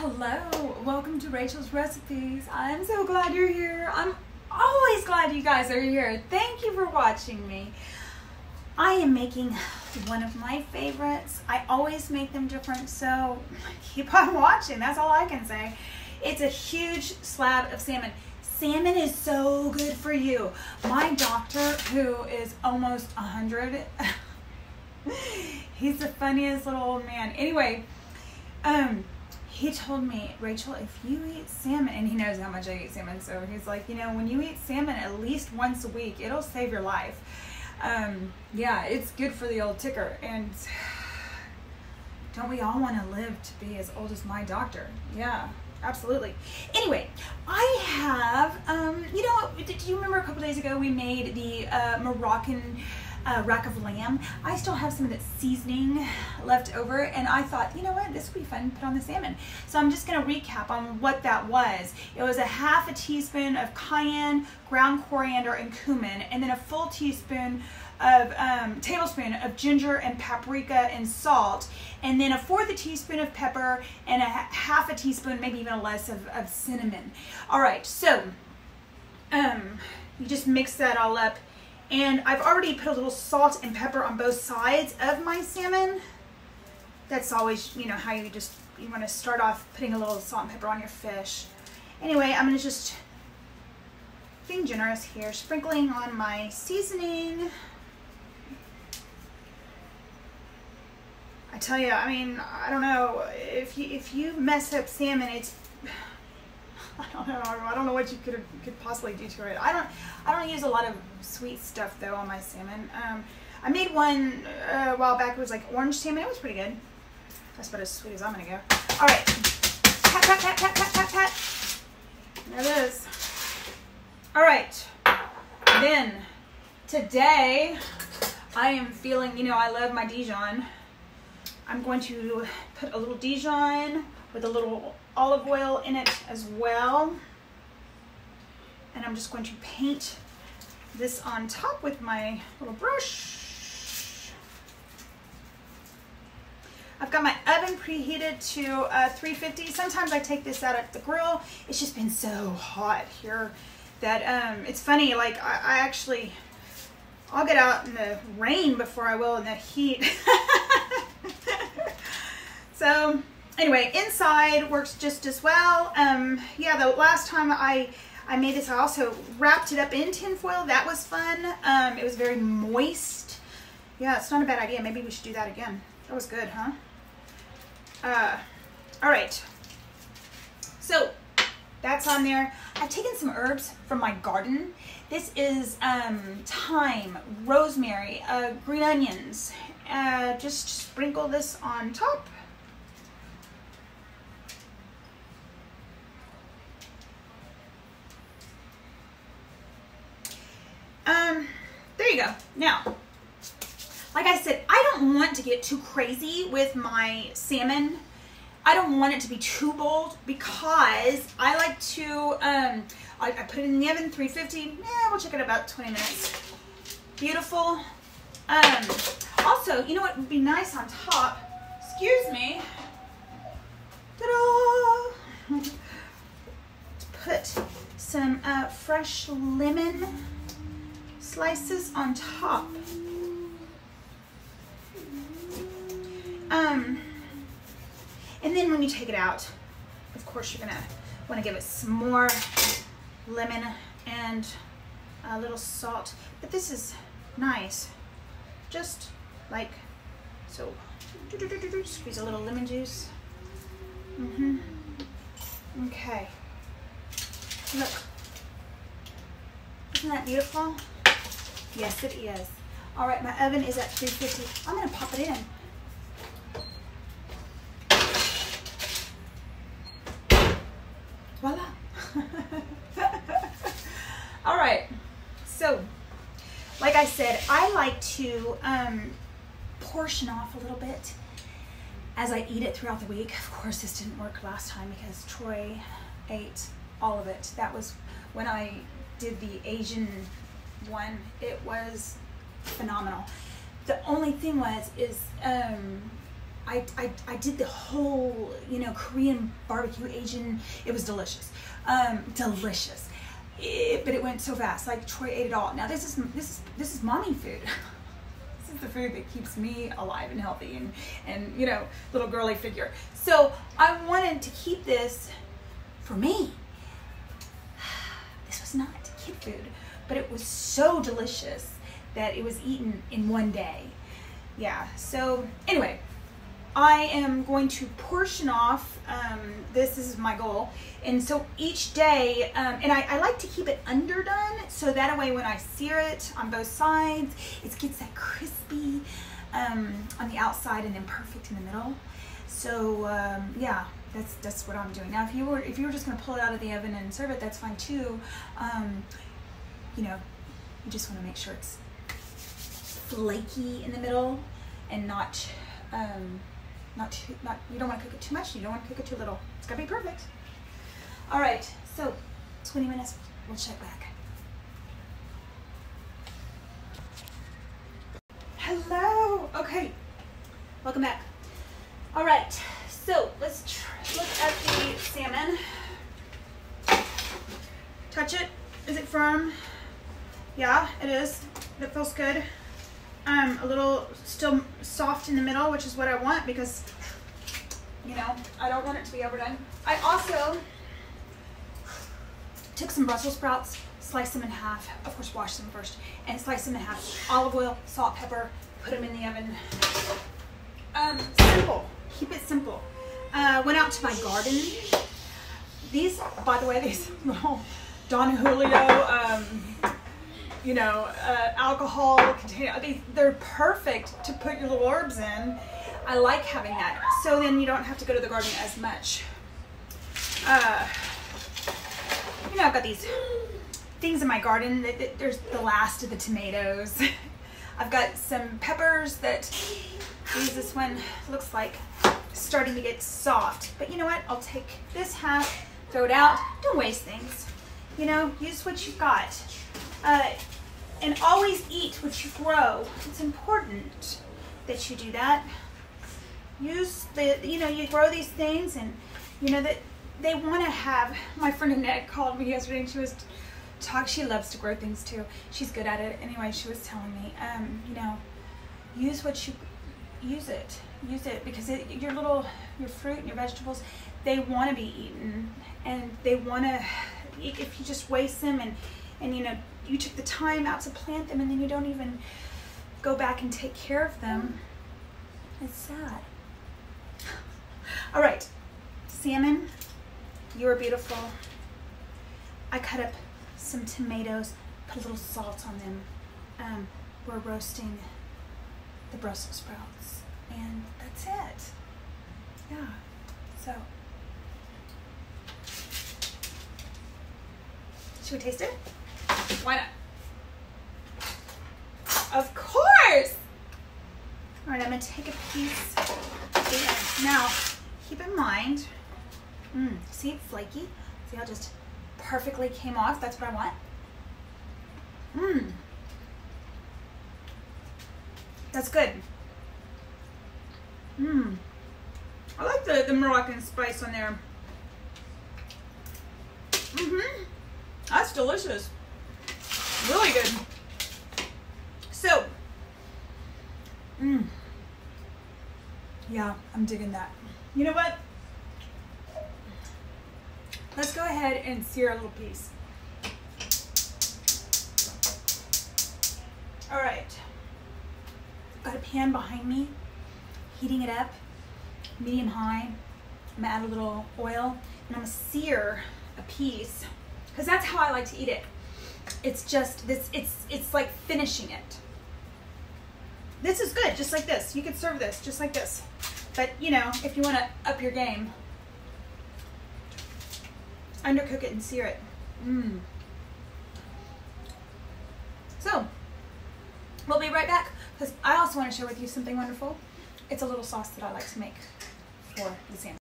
Hello, welcome to Rachel's Recipes. I'm so glad you're here. I'm always glad you guys are here. Thank you for watching me. I am making one of my favorites. I always make them different, so keep on watching. That's all I can say. It's a huge slab of salmon. Salmon is so good for you. My doctor, who is almost 100, he's the funniest little old man. Anyway, he told me, Rachel, if you eat salmon, and he knows how much I eat salmon, so he's like, you know, when you eat salmon at least once a week, it'll save your life. Yeah, it's good for the old ticker, and don't we all want to live to be as old as my doctor? Yeah, absolutely. Anyway, I have, you know, do you remember a couple days ago we made the Moroccan rack of lamb? I still have some of that seasoning left over, and I thought, you know what, this would be fun to put on the salmon. So I'm just going to recap on what that was. It was a half a teaspoon of cayenne, ground coriander, and cumin, and then a full teaspoon of tablespoon of ginger and paprika and salt, and then a fourth a teaspoon of pepper and a half a teaspoon, maybe even less, of cinnamon. All right, so you just mix that all up. And I've already put a little salt and pepper on both sides of my salmon. That's always, you know, how you want to start off putting a little salt and pepper on your fish. Anyway, I'm going to just being generous here, sprinkling on my seasoning. I tell you, I mean, I don't know, if you mess up salmon, it's, I don't know what you could possibly do to it. I don't use a lot of sweet stuff though on my salmon. I made one a while back. It was like orange salmon. It was pretty good. That's about as sweet as I'm gonna go. All right, pat, pat, pat, pat, pat, pat, pat. There it is. All right. Then today I am feeling, you know, I love my Dijon. I'm going to put a little Dijon with a little olive oil in it as well. And I'm just going to paint this on top with my little brush. I've got my oven preheated to 350. Sometimes I take this out at the grill. It's just been so hot here that it's funny, like I'll get out in the rain before I will in the heat. So anyway, inside works just as well. Yeah, the last time I made this, I also wrapped it up in tin foil. That was fun. It was very moist. Yeah, it's not a bad idea. Maybe we should do that again. That was good, huh? All right. So that's on there. I've taken some herbs from my garden. This is thyme, rosemary, green onions. Just sprinkle this on top. There you go. Now, like I said, I don't want to get too crazy with my salmon. I don't want it to be too bold because I like to, I put it in the oven, 350. Yeah, we'll check it about 20 minutes. Beautiful. Also, you know what would be nice on top? Excuse me. Ta-da! Put some fresh lemon slices on top. And then when you take it out, of course you're gonna want to give it some more lemon and a little salt. But this is nice, just like so. Squeeze a little lemon juice. Okay. Look. Isn't that beautiful? Yes, it is. All right, my oven is at 350. I'm gonna pop it in. Voila. All right, so like I said, I like to portion off a little bit as I eat it throughout the week. Of course, this didn't work last time because Troy ate all of it. That was when I did the Asian one. It was phenomenal. The only thing is I did the whole, you know, Korean barbecue Asian. It was delicious, delicious. But it went so fast. Like Troy ate it all. Now this is mommy food. This is the food that keeps me alive and healthy and you know, little girly figure. So I wanted to keep this for me. This was not kid food, but it was so delicious that it was eaten in one day. Yeah, so anyway, I am going to portion off, this is my goal, and so each day, and I like to keep it underdone, so that way when I sear it on both sides, it gets that crispy on the outside and then perfect in the middle. So yeah, that's what I'm doing. Now if you were just gonna pull it out of the oven and serve it, that's fine too. You know, you just wanna make sure it's flaky in the middle and not you don't want to cook it too much, you don't want to cook it too little. It's gotta be perfect. All right, so 20 minutes, we'll check back. Hello, okay, welcome back. All right, so let's look at the salmon. Touch it, is it firm? Yeah, it is, it feels good. A little still soft in the middle, which is what I want because, you know, I don't want it to be overdone. I also took some Brussels sprouts, sliced them in half, of course wash them first, and slice them in half. Olive oil, salt, pepper, put them in the oven. Simple, keep it simple. Went out to my garden. These, by the way, these little Don Julio, you know, alcohol container, they're perfect to put your little herbs in. I like having that. So then you don't have to go to the garden as much. You know, I've got these things in my garden. There's the last of the tomatoes. I've got some peppers that, this one looks like starting to get soft. But you know what? I'll take this half, throw it out. Don't waste things. You know, use what you've got. And always eat what you grow. It's important that you do that. Use you know, you grow these things and, you know, that they want to have, my friend Annette called me yesterday and she was she loves to grow things too. She's good at it. Anyway, she was telling me, you know, use it because your fruit and your vegetables, they want to be eaten and they want to, if you just waste them and you know, you took the time out to plant them and then you don't even go back and take care of them. It's sad. All right, salmon, you are beautiful. I cut up some tomatoes, put a little salt on them. We're roasting the Brussels sprouts and that's it. Yeah, so. Should we taste it? Why not? Of course! All right, I'm gonna take a piece. Now, keep in mind, see it's flaky? See how it just perfectly came off? That's what I want. That's good. I like the Moroccan spice on there. That's delicious. Really good. So, yeah, I'm digging that. You know what? Let's go ahead and sear a little piece. All right. Got a pan behind me, heating it up, medium high. I'm gonna add a little oil and I'm gonna sear a piece because that's how I like to eat it. It's just this, it's like finishing it. This is good, just like this. You could serve this just like this. But you know, if you want to up your game, undercook it and sear it. So, we'll be right back because I also want to share with you something wonderful. It's a little sauce that I like to make for the salmon.